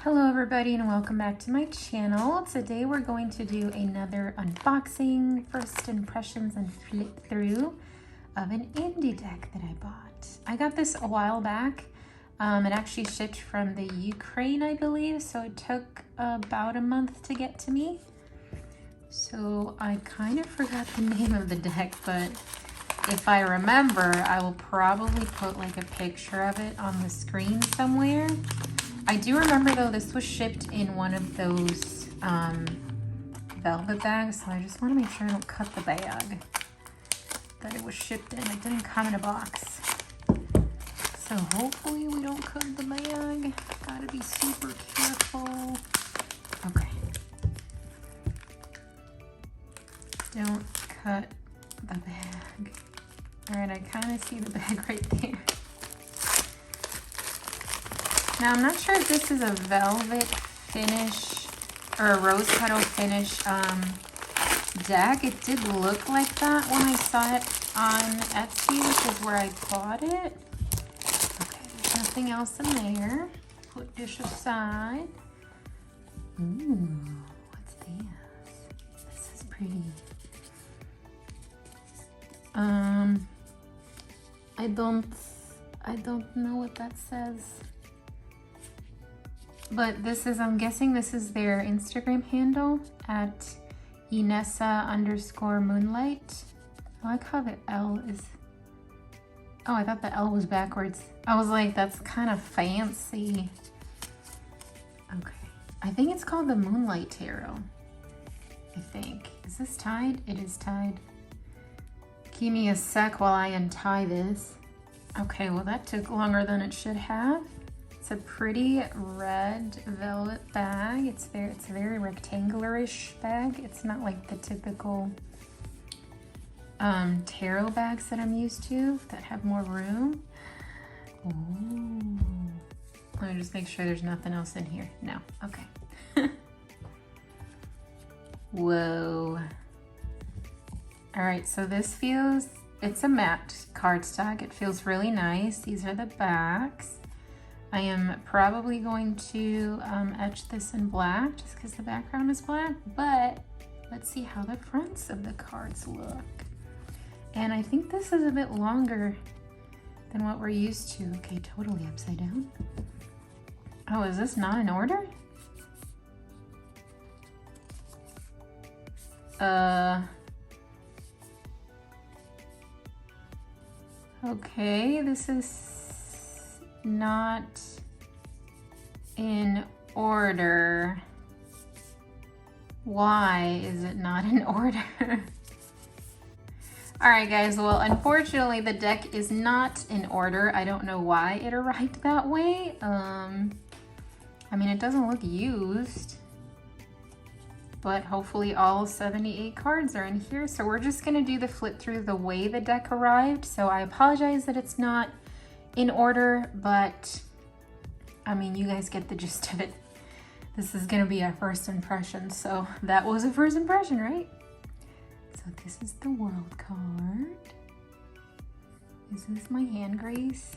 Hello everybody and welcome back to my channel. Today we're going to do another unboxing, first impressions and flip through of an indie deck that I bought. I got this a while back. It actually shipped from the Ukraine, I believe, so it took about a month to get to me. So I kind of forgot the name of the deck, but if I remember, I will probably put like a picture of it on the screen somewhere. I do remember though, this was shipped in one of those velvet bags, so I just want to make sure I don't cut the bag that it was shipped in. It didn't come in a box. So hopefully we don't cut the bag. Gotta be super careful. Okay. Don't cut the bag. All right, I kind of see the bag right there. Now, I'm not sure if this is a velvet finish or a rose petal finish deck. It did look like that when I saw it on Etsy, which is where I bought it. Okay, there's nothing else in there. Put dish aside. Ooh, what's this? This is pretty. I don't know what that says. But this is, I'm guessing this is their Instagram handle at Inessa_Moonlight. I like how the L is, oh, I thought the L was backwards. I was like, that's kind of fancy. Okay, I think it's called the Moonlight Tarot, I think. Is this tied? It is tied. Give me a sec while I untie this. Okay, well that took longer than it should have. It's a pretty red velvet bag. It's a very rectangular-ish bag. It's not like the typical tarot bags that I'm used to that have more room. Ooh. Let me just make sure there's nothing else in here. No, okay. Whoa. All right, so this feels, it's a matte cardstock. It feels really nice. These are the backs. I am probably going to etch this in black just because the background is black, but let's see how the fronts of the cards look. And I think this is a bit longer than what we're used to. Okay, totally upside down. Oh, is this not in order? Okay, this is not in order. Why is it not in order? All right, guys, well, unfortunately, the deck is not in order. I don't know why it arrived that way. I mean, it doesn't look used, but hopefully all 78 cards are in here. So we're just gonna do the flip through the way the deck arrived. So I apologize that it's not in order, but I mean, you guys get the gist of it. This is gonna be our first impression, so that was a first impression, right? So this is the world card. Is this my hand grace?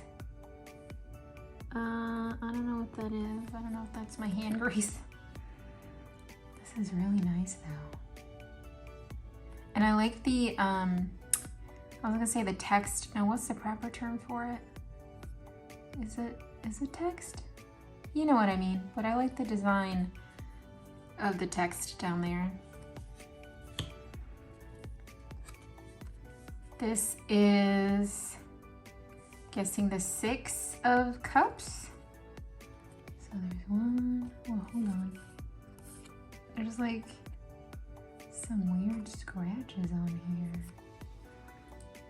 I don't know what that is. I don't know if that's my hand grace. This is really nice though. And I like the, I was gonna say the text. Now what's the proper term for it? Is it text? You know what I mean, but I like the design of the text down there. This is, guessing, the 6 of Cups. So there's one, oh, hold on. There's like some weird scratches on here.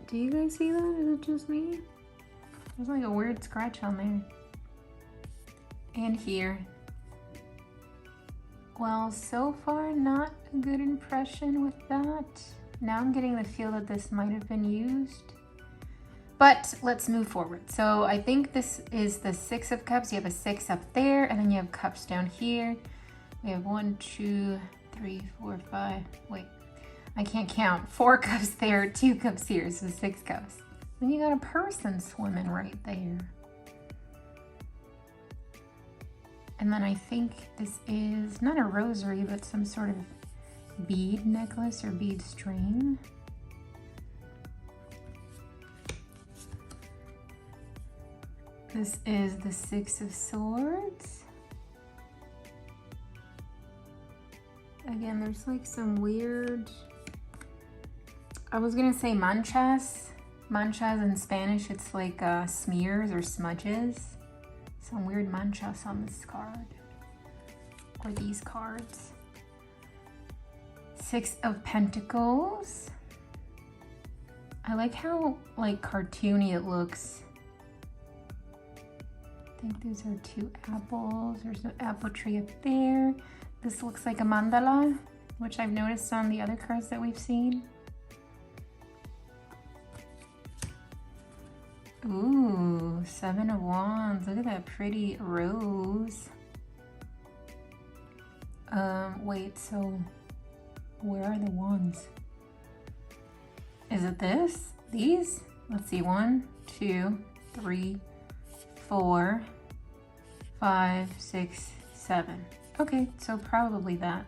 Do you guys see that? Is it just me? There's like a weird scratch on there. And here. Well, so far not a good impression with that. Now I'm getting the feel that this might have been used. But let's move forward. So I think this is the 6 of Cups. You have a 6 up there, and then you have cups down here. We have 1, 2, 3, 4, 5. Wait, I can't count. 4 cups there, 2 cups here, so 6 cups. Then you got a person swimming right there. And then I think this is not a rosary, but some sort of bead necklace or bead string. This is the Six of Swords. Again, there's like some weird, I was gonna say manchas. Manchas in Spanish, it's like smears or smudges. Some weird manchas on this card, or these cards. Six of Pentacles. I like how like cartoony it looks. I think these are two apples. There's an apple tree up there. This looks like a mandala, which I've noticed on the other cards that we've seen. Ooh, Seven of Wands. Look at that pretty rose. Wait, so where are the wands? Is it this? These? Let's see, 1, 2, 3, 4, 5, 6, 7. Okay, so probably that.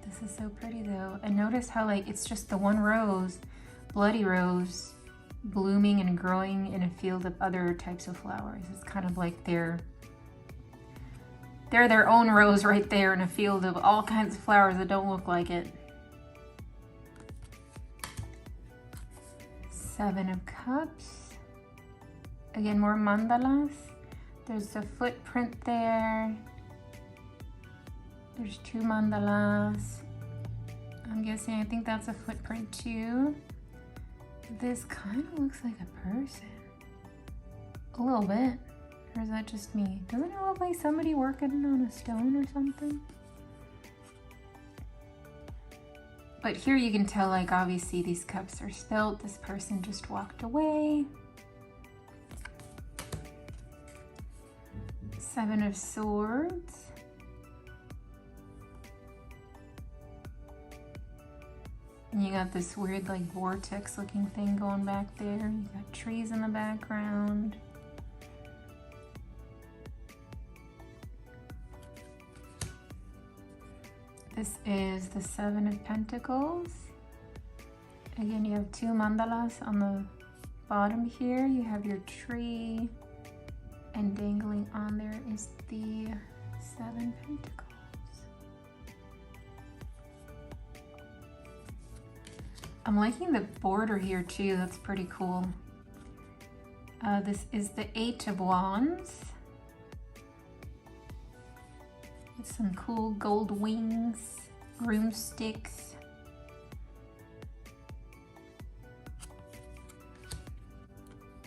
This is so pretty though. And notice how like it's just the one rose, bloody rose, blooming and growing in a field of other types of flowers. It's kind of like they're their own rose right there in a field of all kinds of flowers that don't look like it. Seven of Cups. Again, more mandalas. There's a footprint there. There's 2 mandalas. I'm guessing, I think that's a footprint too. This kind of looks like a person. A little bit. Or is that just me? Doesn't it look like somebody working on a stone or something? But here you can tell, like, obviously these cups are spilt. This person just walked away. Seven of Swords. And you got this weird like vortex looking thing going back there. You got trees in the background. This is the Seven of Pentacles. Again, you have 2 mandalas on the bottom here. You have your tree, and dangling on there is the 7 Pentacles. I'm liking the border here too, that's pretty cool. This is the 8 of Wands. With some cool gold wings, broomsticks.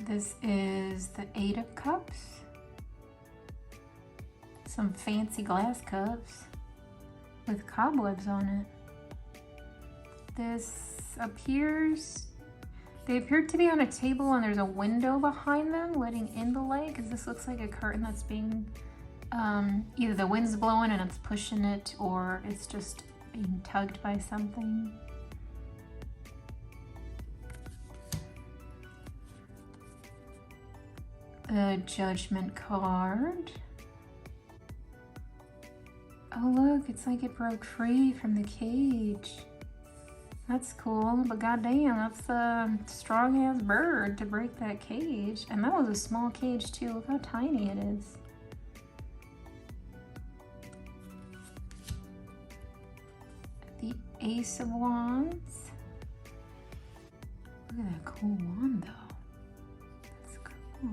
This is the 8 of Cups. Some fancy glass cups with cobwebs on it. This appears, they appear to be on a table and there's a window behind them letting in the light, because this looks like a curtain that's being, either the wind's blowing and it's pushing it, or it's just being tugged by something. The Judgment card. Oh look, it's like it broke free from the cage. That's cool, but goddamn, that's a strong-ass bird to break that cage. And that was a small cage too. Look how tiny it is. The Ace of Wands. Look at that cool wand though. That's cool.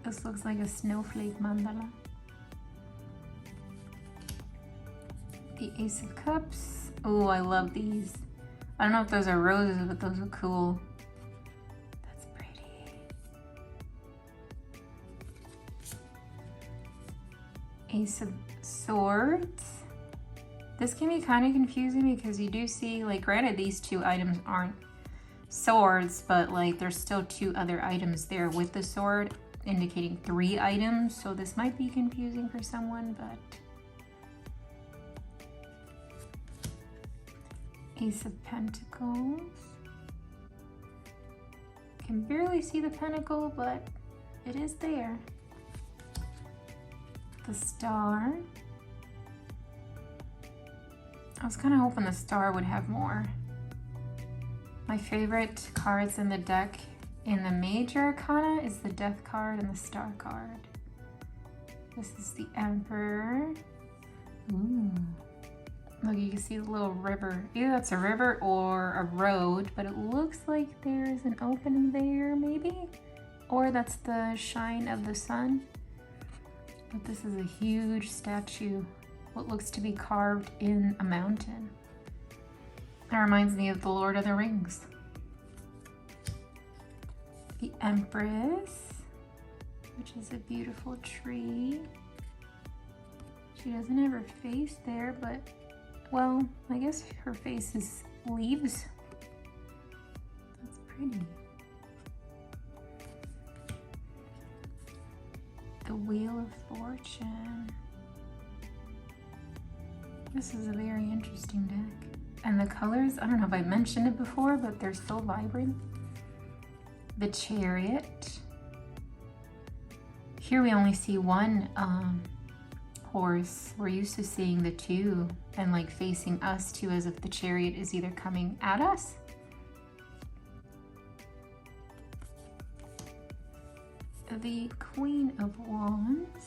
This looks like a snowflake mandala. The Ace of Cups. Oh, I love these. I don't know if those are roses, but those are cool. That's pretty. Ace of Swords. This can be kind of confusing because you do see, like, granted these 2 items aren't swords, but like there's still 2 other items there with the sword, indicating 3 items. So this might be confusing for someone, but Ace of Pentacles. Can barely see the pentacle, but it is there. The Star. I was kind of hoping the Star would have more. My favorite cards in the deck in the Major Arcana is the Death card and the Star card. This is the Emperor. Ooh. Look, you can see the little river. Either that's a river or a road, but it looks like there's an opening there, maybe? Or that's the shine of the sun. But this is a huge statue, what looks to be carved in a mountain. That reminds me of the Lord of the Rings. The Empress, which is a beautiful tree. She doesn't have her face there, but, well, I guess her face is leaves. That's pretty. The Wheel of Fortune. This is a very interesting deck. And the colors, I don't know if I mentioned it before, but they're so vibrant. The Chariot. Here we only see one horse. We're used to seeing the two and like facing us too, as if the chariot is either coming at us. The Queen of Wands.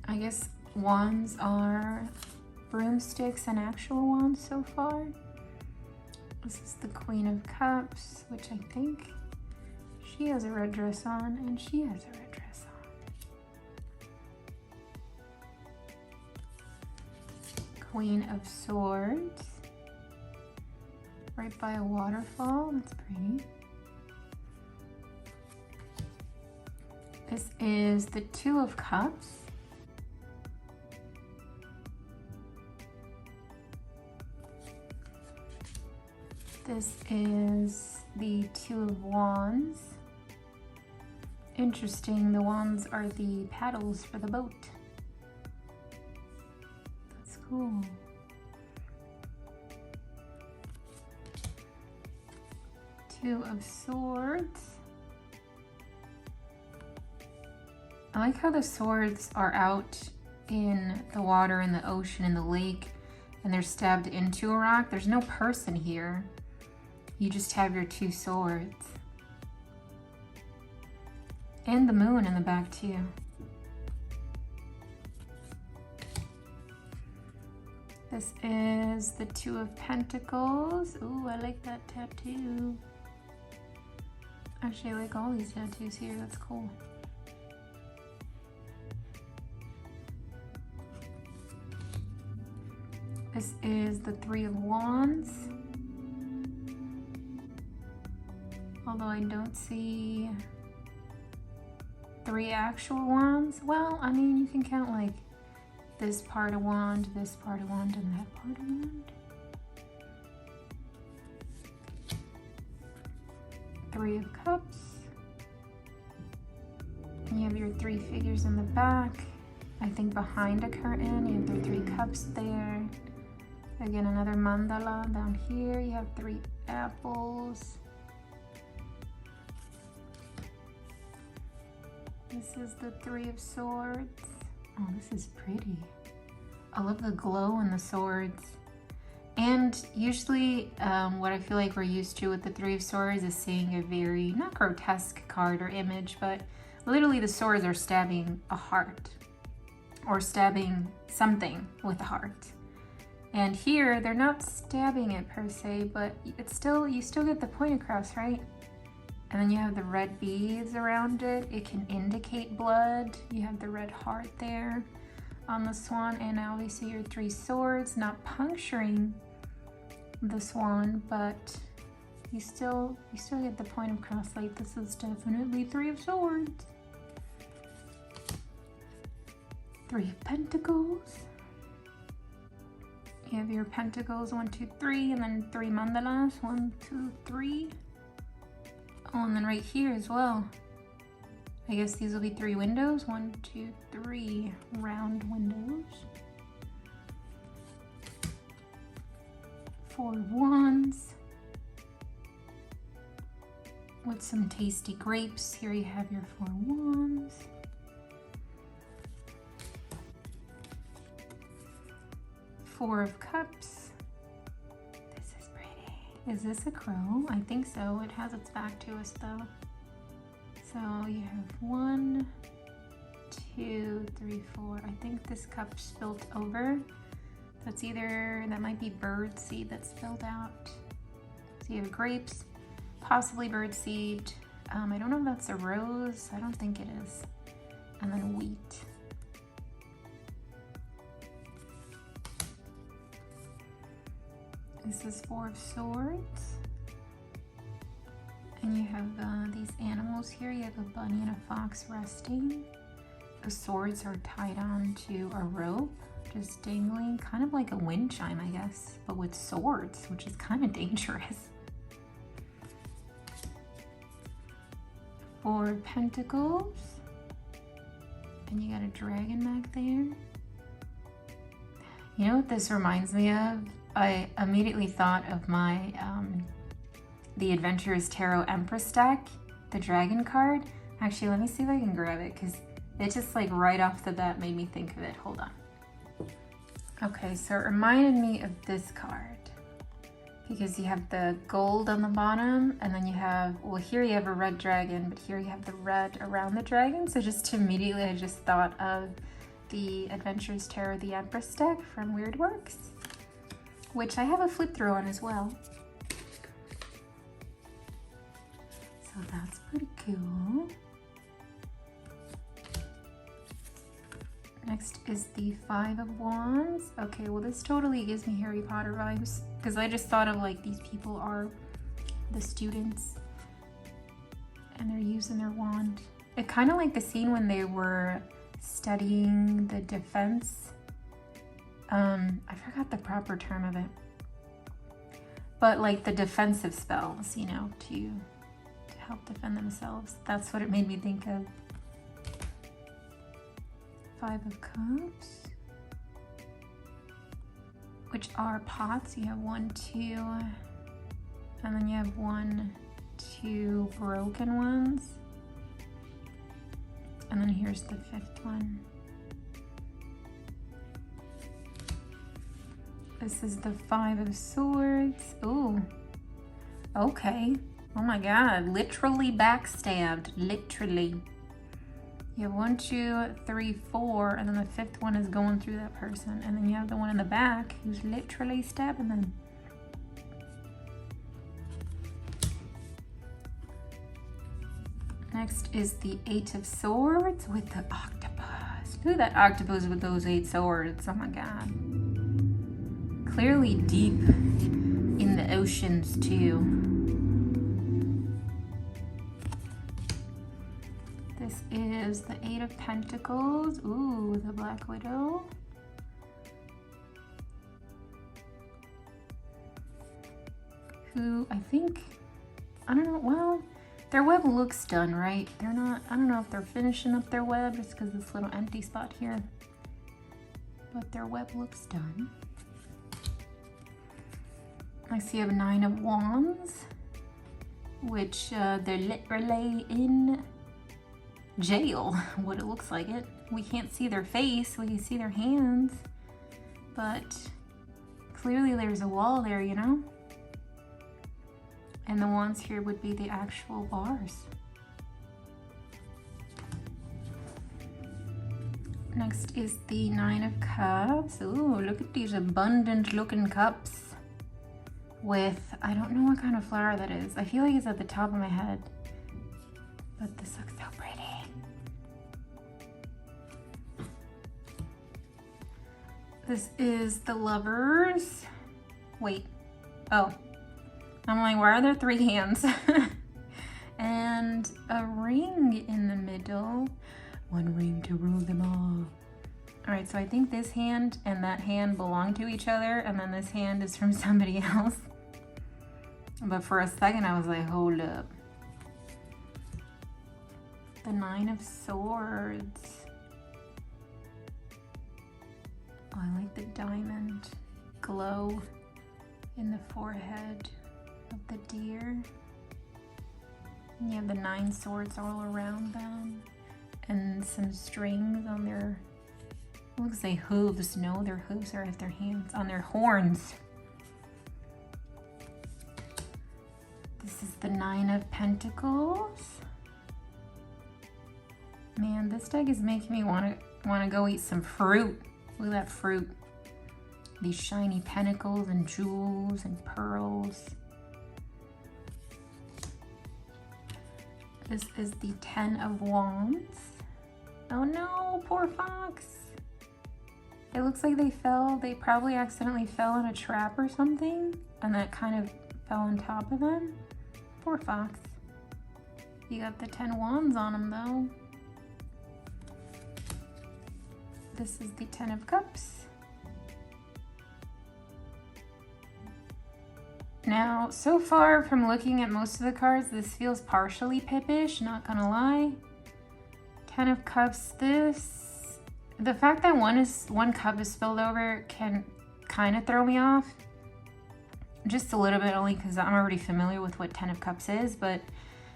I guess wands are broomsticks and actual wands so far. This is the Queen of Cups, which I think she has a red dress on, and she has a red dress on. Queen of Swords, right by a waterfall. That's pretty. This is the Two of Cups. This is the Two of Wands. Interesting, the wands are the paddles for the boat. That's cool. Two of Swords. I like how the swords are out in the water, in the ocean, in the lake, and they're stabbed into a rock. There's no person here. You just have your two swords. And the moon in the back too. This is the Two of Pentacles. Ooh, I like that tattoo. Actually, I like all these tattoos here. That's cool. This is the Three of Wands. Although I don't see three actual wands. Well, I mean, you can count like this part of wand, this part of wand, and that part of wand. Three of Cups. And you have your three figures in the back. I think behind a curtain, you have the three cups there. Again, another mandala down here. You have three apples. This is the Three of Swords. Oh, this is pretty. I love the glow in the swords. And usually what I feel like we're used to with the Three of Swords is seeing a very, not grotesque card or image, but literally the swords are stabbing a heart or stabbing something with a heart. And here they're not stabbing it per se, but it's still, you still get the point across, right? And then you have the red beads around it. It can indicate blood. You have the red heart there on the swan, and obviously your three swords, not puncturing the swan, but you still get the point across. Like, this is definitely Three of Swords. Three of Pentacles. You have your pentacles, 1, 2, 3, and then three mandalas, 1, 2, 3. Oh, and then right here as well. I guess these will be three windows. 1, 2, 3 round windows. Four of Wands. With some tasty grapes. Here you have your Four of Wands. Four of Cups. This is pretty. Is this a crow? I think so. It has its back to us though. So you have 1, 2, 3, 4. I think this cup spilt over. That's either, that might be bird seed that spilled out. So you have grapes, possibly bird seed. I don't know if that's a rose. I don't think it is. And then wheat. This is Four of Swords. And you have these animals here. You have a bunny and a fox resting. The swords are tied on to a rope, just dangling, kind of like a wind chime, I guess, but with swords, which is kind of dangerous. Four of Pentacles. And you got a dragon back there. You know what this reminds me of? I immediately thought of my the Adventurers Tarot Empress deck, the dragon card. Actually, let me see if I can grab it because it just like right off the bat made me think of it. Hold on. Okay, so it reminded me of this card because you have the gold on the bottom and then you have, well, here you have a red dragon, but here you have the red around the dragon. So just immediately I just thought of the Adventurers Tarot, the Empress deck from Weird Works, which I have a flip through on as well. So that's pretty cool. Next is the Five of Wands. Okay, well this totally gives me Harry Potter vibes because I just thought of like these people are the students and they're using their wand. It kind of like the scene when they were studying the defense. I forgot the proper term of it. But like the defensive spells, you know, to help defend themselves. That's what it made me think of. Five of Cups, which are pots. You have 1, 2, and then you have 1, 2 broken ones. And then here's the 5th one. This is the Five of Swords. Ooh, okay. Oh my God, literally backstabbed, literally. You have 1, 2, 3, 4, and then the 5th one is going through that person. And then you have the one in the back who's literally stabbing them. Next is the 8 of Swords with the octopus. Look at that octopus with those 8 swords. Oh my God. Clearly deep in the oceans too. This is the 8 of Pentacles. Ooh, the Black Widow. Who I think, I don't know, well, their web looks done, right? They're not, I don't know if they're finishing up their web just because this little empty spot here. But their web looks done. I see you have 9 of Wands, which they're literally in jail, what it looks like it. We can't see their face, we can see their hands, but clearly there's a wall there, you know? And the wands here would be the actual bars. Next is the 9 of Cups. Ooh, look at these abundant looking cups with, I don't know what kind of flower that is. I feel like it's at the top of my head, but this looks so pretty. This is the Lovers. Wait, oh, I'm like, why are there 3 hands? And a ring in the middle. One ring to rule them all. All right, so I think this hand and that hand belong to each other, and then this hand is from somebody else. But for a second, I was like, hold up. The 9 of Swords. Oh, I like the diamond glow in the forehead of the deer. And you have the 9 swords all around them, and some strings on their, looks like hooves. No, their hooves are at their hands, on their horns. This is the 9 of Pentacles. Man, this deck is making me want to go eat some fruit. Look at that fruit. These shiny pentacles and jewels and pearls. This is the 10 of Wands. Oh no, poor fox. It looks like they fell. They probably accidentally fell in a trap or something, and that kind of fell on top of them. Poor fox. You got the 10 wands on them though. This is the 10 of Cups. Now, so far from looking at most of the cards, this feels partially Pippish, not gonna lie. 10 of Cups, the fact that one cup is spilled over can kind of throw me off. Just a little bit, only because I'm already familiar with what 10 of Cups is, but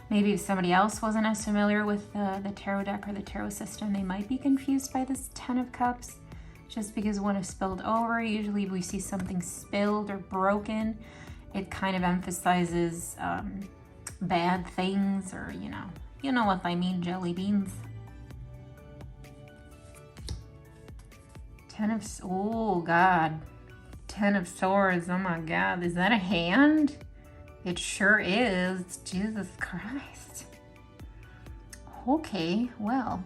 maybe if somebody else wasn't as familiar with the tarot deck or the tarot system, they might be confused by this 10 of Cups. Just because one is spilled over, usually we see something spilled or broken. It kind of emphasizes bad things, or you know what I mean, jelly beans. 10 of, oh God. 10 of Swords, oh my God, is that a hand? It sure is, Jesus Christ. Okay, well,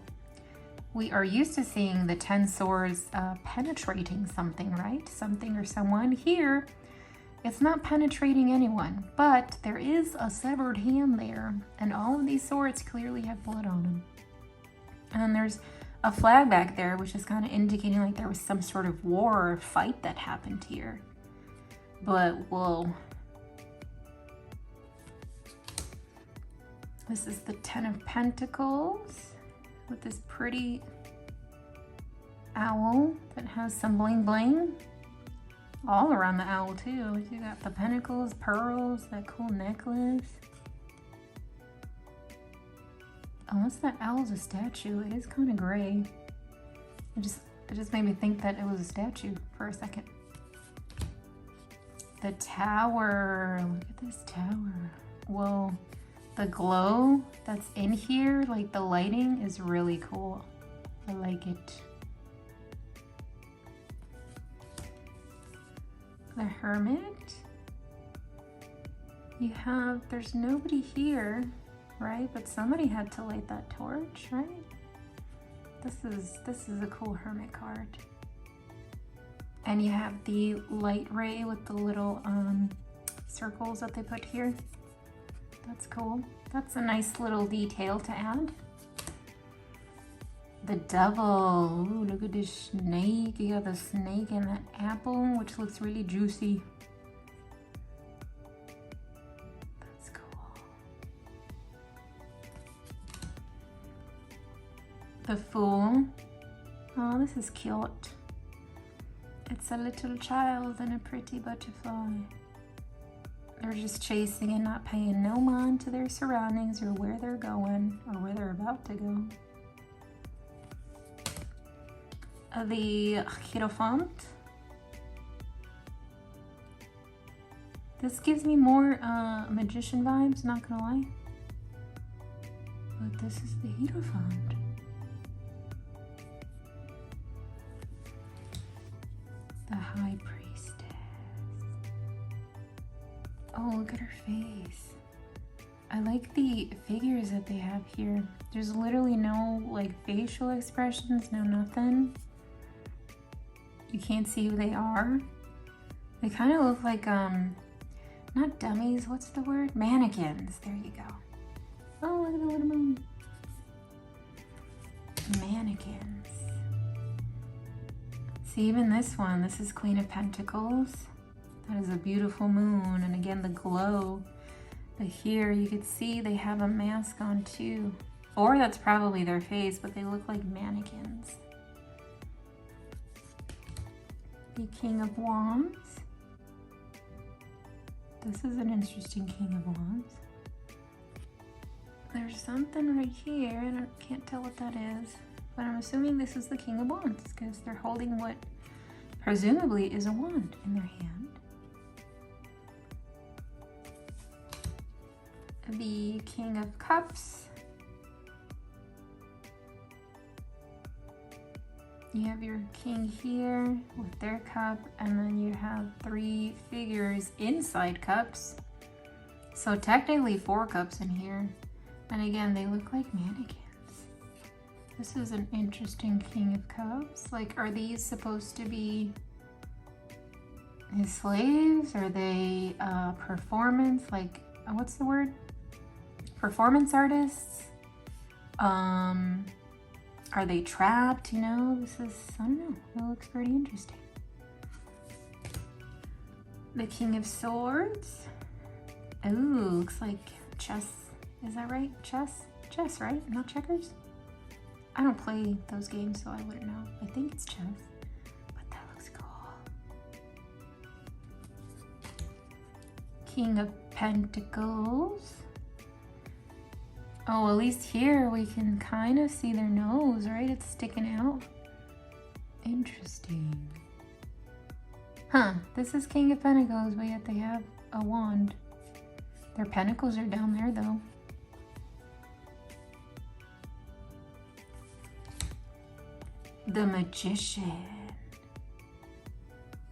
we are used to seeing the 10 swords penetrating something, right? Something or someone. Here, it's not penetrating anyone, but there is a severed hand there, and all of these swords clearly have blood on them. And then there's a flag back there, which is kind of indicating like there was some sort of war or fight that happened here. But, whoa. This is the 10 of Pentacles with this pretty owl that has some bling bling all around the owl too. You got the pentacles, pearls, that cool necklace. Unless that owl's a statue, it is kind of gray. It just made me think that it was a statue for a second. The tower, look at this tower. Whoa, the glow that's in here, like the lighting is really cool. I like it. The Hermit. You have, there's nobody here, right? But somebody had to light that torch, right? This is a cool Hermit card. And you have the light ray with the little circles that they put here. That's cool. That's a nice little detail to add. The Devil. Ooh, look at this snake. You got the snake and that apple, which looks really juicy. That's cool. The Fool. Oh, this is cute. It's a little child and a pretty butterfly. They're just chasing and not paying no mind to their surroundings or where they're going or where they're about to go. The Hierophant. This gives me more magician vibes, not gonna lie. But this is the Hierophant. The High Priestess. Oh, look at her face. I like the figures that they have here. There's literally no like facial expressions, no nothing. You can't see who they are. They kind of look like, not dummies, what's the word? Mannequins, there you go. Oh, look at the little moon. Mannequins. See, even this one, this is Queen of Pentacles. That is a beautiful moon, and again, the glow. But here, you can see they have a mask on too. Or that's probably their face, but they look like mannequins. The King of Wands. This is an interesting King of Wands. There's something right here, and I can't tell what that is. But I'm assuming this is the King of Wands because they're holding what presumably is a wand in their hand. The King of Cups. You have your king here with their cup, and then you have 3 figures inside cups. So technically 4 cups in here. And again, they look like mannequins. This is an interesting King of Cups. Like, are these supposed to be his slaves? Are they performance? Like, what's the word? Performance artists? Are they trapped? You know, this is, I don't know. It looks pretty interesting. The King of Swords. Oh, looks like chess. Is that right? Chess? Chess, right? Not checkers? I don't play those games, so I wouldn't know. I think it's chess. But that looks cool. King of Pentacles. Oh, at least here we can kind of see their nose, right? It's sticking out. Interesting. Huh, this is King of Pentacles, but yet they have a wand. Their pentacles are down there, though. The Magician.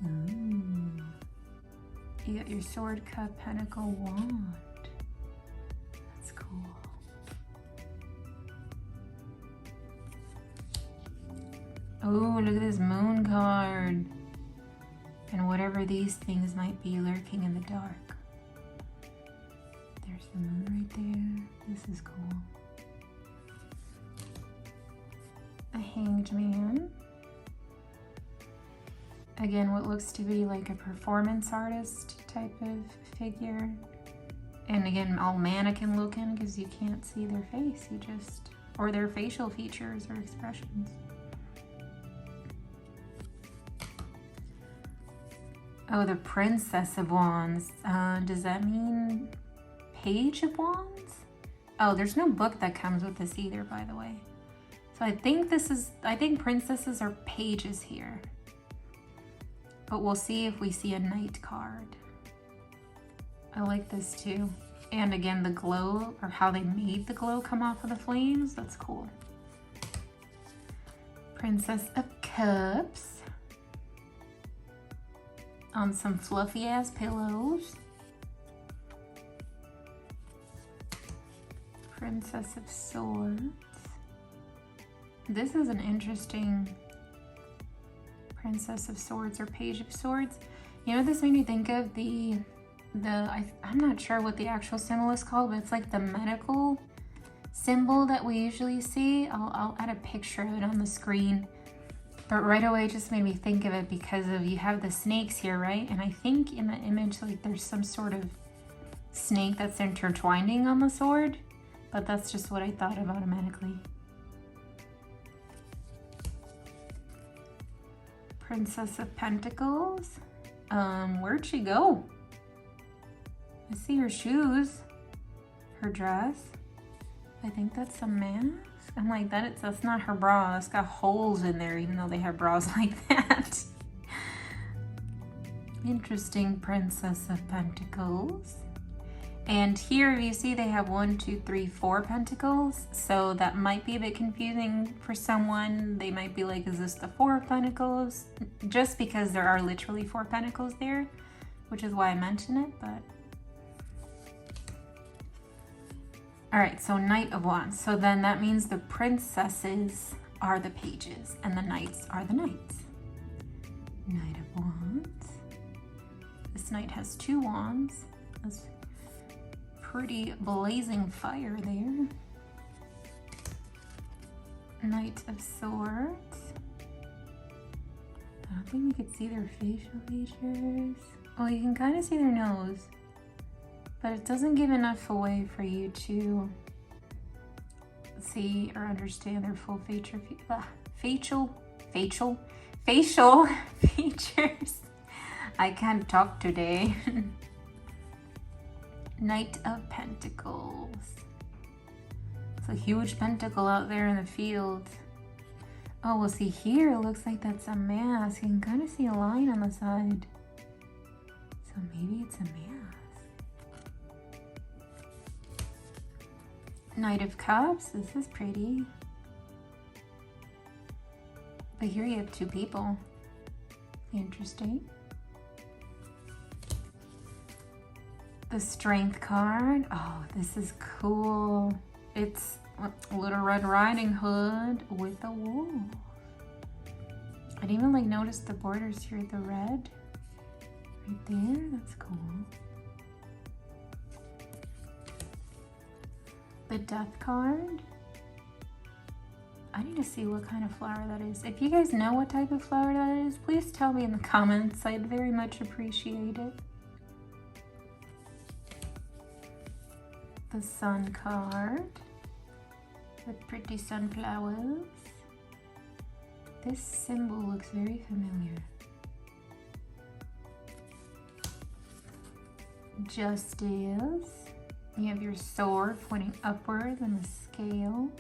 Ooh. You got your sword, cup, pentacle, wand. That's cool. Oh, look at this moon card. And whatever these things might be lurking in the dark. There's the moon right there. This is cool. A Hanged Man. Again, what looks to be like a performance artist type of figure. And again, all mannequin looking because you can't see their face. You just, or their facial features or expressions. Oh, the Princess of Wands. Does that mean Page of Wands? Oh, there's no book that comes with this either, by the way. So I think princesses are pages here. But we'll see if we see a knight card. I like this too. And again, the glow, or how they made the glow come off of the flames, that's cool. Princess of Cups. On some fluffy ass pillows. Princess of Swords. This is an interesting Princess of Swords or Page of Swords. You know, this made me think of I'm not sure what the actual symbol is called, but it's like the medical symbol that we usually see. I'll add a picture of it on the screen. But right away it just made me think of it because of, you have the snakes here, right? And I think in the image, like there's some sort of snake that's intertwining on the sword, but that's just what I thought of automatically. Princess of Pentacles. Where'd she go? I see her shoes, her dress. I think that's some mask. I'm like, that's not her bra. It's got holes in there, even though they have bras like that. Interesting Princess of Pentacles. And here you see they have 1, 2, 3, 4 pentacles. So that might be a bit confusing for someone. They might be like, is this the 4 of Pentacles? Just because there are literally 4 pentacles there, which is why I mention it, but. All right, so Knight of Wands. So then that means the princesses are the pages and the knights are the knights. Knight of Wands. This knight has 2 wands. That's pretty blazing fire there. Knight of Swords. I don't think you could see their facial features. Oh, you can kind of see their nose. But it doesn't give enough away for you to see or understand their full facial features. I can't talk today. Knight of Pentacles. It's a huge pentacle out there in the field. Oh, well, see here, it looks like that's a mask. You can kind of see a line on the side. So maybe it's a mask. Knight of Cups, this is pretty. But here you have two people. Interesting. The Strength card. Oh, this is cool. It's Little Red Riding Hood with a wolf. I didn't even like notice the borders here, the red right there. That's cool. The Death card. I need to see what kind of flower that is. If you guys know what type of flower that is, please tell me in the comments. I'd very much appreciate it. The Sun card with pretty sunflowers. This symbol looks very familiar. Justice. You have your sword pointing upwards and the scales.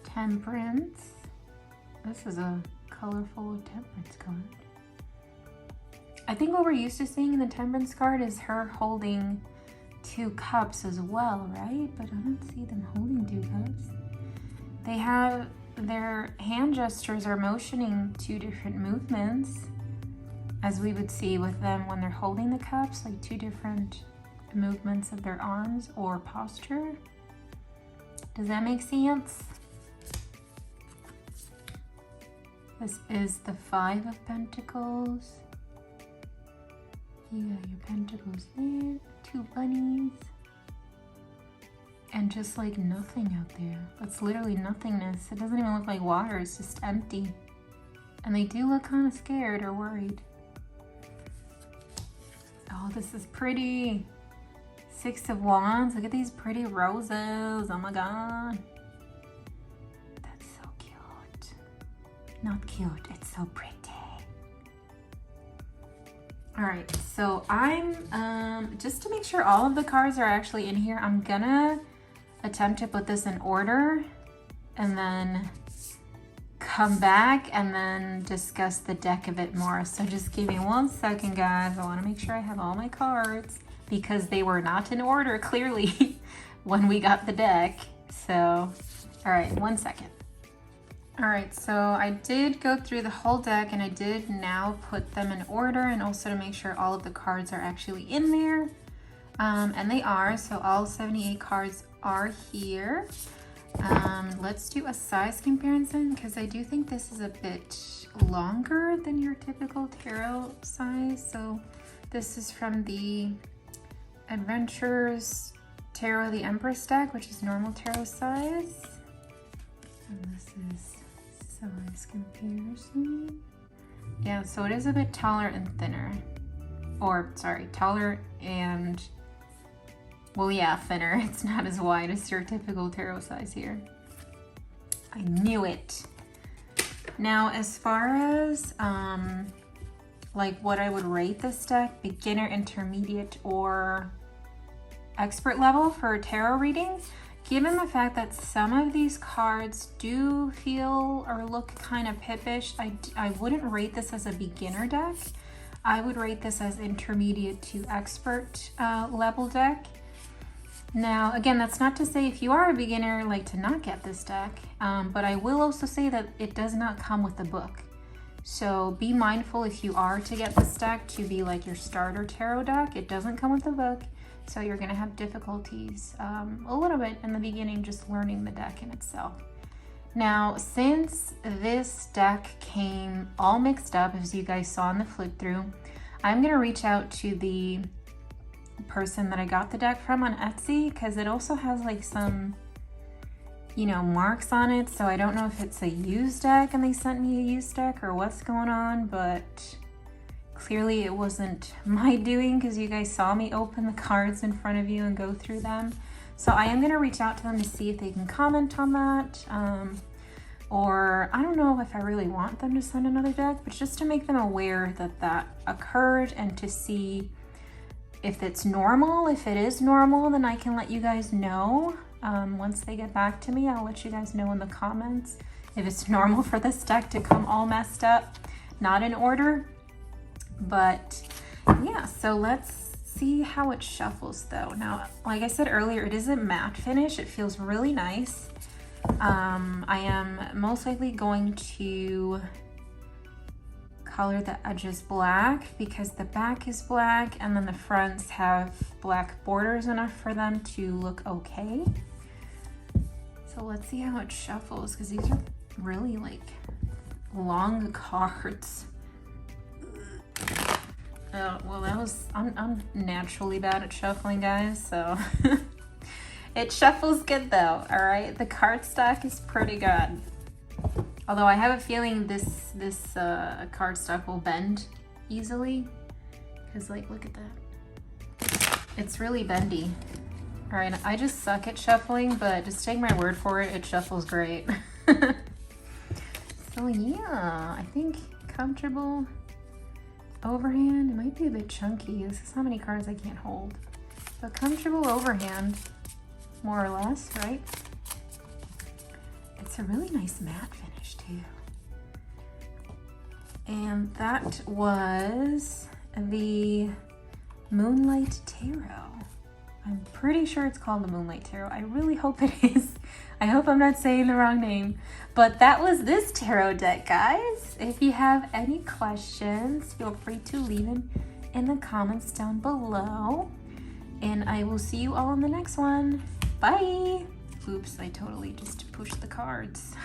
Temperance. This is a colorful Temperance card. I think what we're used to seeing in the Temperance card is her holding two cups as well, right? But I don't see them holding two cups. They have their hand gestures are motioning two different movements, as we would see with them when they're holding the cups, like two different movements of their arms or posture. Does that make sense? This is the Five of Pentacles. You got your pentacles there, two bunnies, and just like nothing out there. That's literally nothingness. It doesn't even look like water, it's just empty. And they do look kind of scared or worried. Oh, this is pretty. Six of Wands, look at these pretty roses, oh my God. That's so cute. Not cute, it's so pretty. All right, so I'm, just to make sure all of the cards are actually in here, I'm gonna attempt to put this in order and then come back and then discuss the deck a bit more. So just give me 1 second, guys. I wanna make sure I have all my cards because they were not in order, clearly, when we got the deck. So, all right, 1 second. All right, so I did go through the whole deck and I did now put them in order and also to make sure all of the cards are actually in there. And they are, so all 78 cards are here. Let's do a size comparison because I do think this is a bit longer than your typical tarot size. So this is from the Adventures Tarot the Empress deck, which is normal tarot size. And this is size comparison. Yeah, so it is a bit taller and thinner. Or, sorry, taller and, well, yeah, thinner. It's not as wide as your typical tarot size here. I knew it. Now, as far as, like what I would rate this deck, beginner, intermediate, or expert level for tarot readings, given the fact that some of these cards do feel or look kind of pippish, I wouldn't rate this as a beginner deck. I would rate this as intermediate to expert level deck. Now, again, that's not to say if you are a beginner, like to not get this deck, but I will also say that it does not come with a book. So be mindful if you are to get this deck to be like your starter tarot deck. It doesn't come with a book. So you're gonna have difficulties a little bit in the beginning just learning the deck in itself. Now, since this deck came all mixed up, as you guys saw in the flip through, I'm gonna reach out to the person that I got the deck from on Etsy because it also has like some, you know, marks on it. So I don't know if it's a used deck and they sent me a used deck or what's going on, but clearly it wasn't my doing because you guys saw me open the cards in front of you and go through them. So I am going to reach out to them to see if they can comment on that. or I don't know if I really want them to send another deck, but just to make them aware that that occurred and to see if it's normal. If it is normal, then I can let you guys know. Once they get back to me, I'll let you guys know in the comments if it's normal for this deck to come all messed up, not in order. But yeah, so let's see how it shuffles though. Now, like I said earlier, it is a matte finish. It feels really nice. I am most likely going to color the edges black because the back is black and then the fronts have black borders enough for them to look okay. So let's see how it shuffles, because these are really like long cards. Oh, well, I'm naturally bad at shuffling, guys, so it shuffles good though. All right, the card stock is pretty good. Although I have a feeling this card stock will bend easily, because like, look at that. It's really bendy. All right, I just suck at shuffling, but just take my word for it, it shuffles great. So yeah, I think comfortable overhand. It might be a bit chunky. This is how many cards I can't hold. But comfortable overhand, more or less, right? It's a really nice matte finish too. And that was the Moonlight Tarot. I'm pretty sure it's called the Moonlight Tarot. I really hope it is. I hope I'm not saying the wrong name. But that was this tarot deck, guys. If you have any questions, feel free to leave them in the comments down below. And I will see you all in the next one. Bye! Oops, I totally just pushed the cards.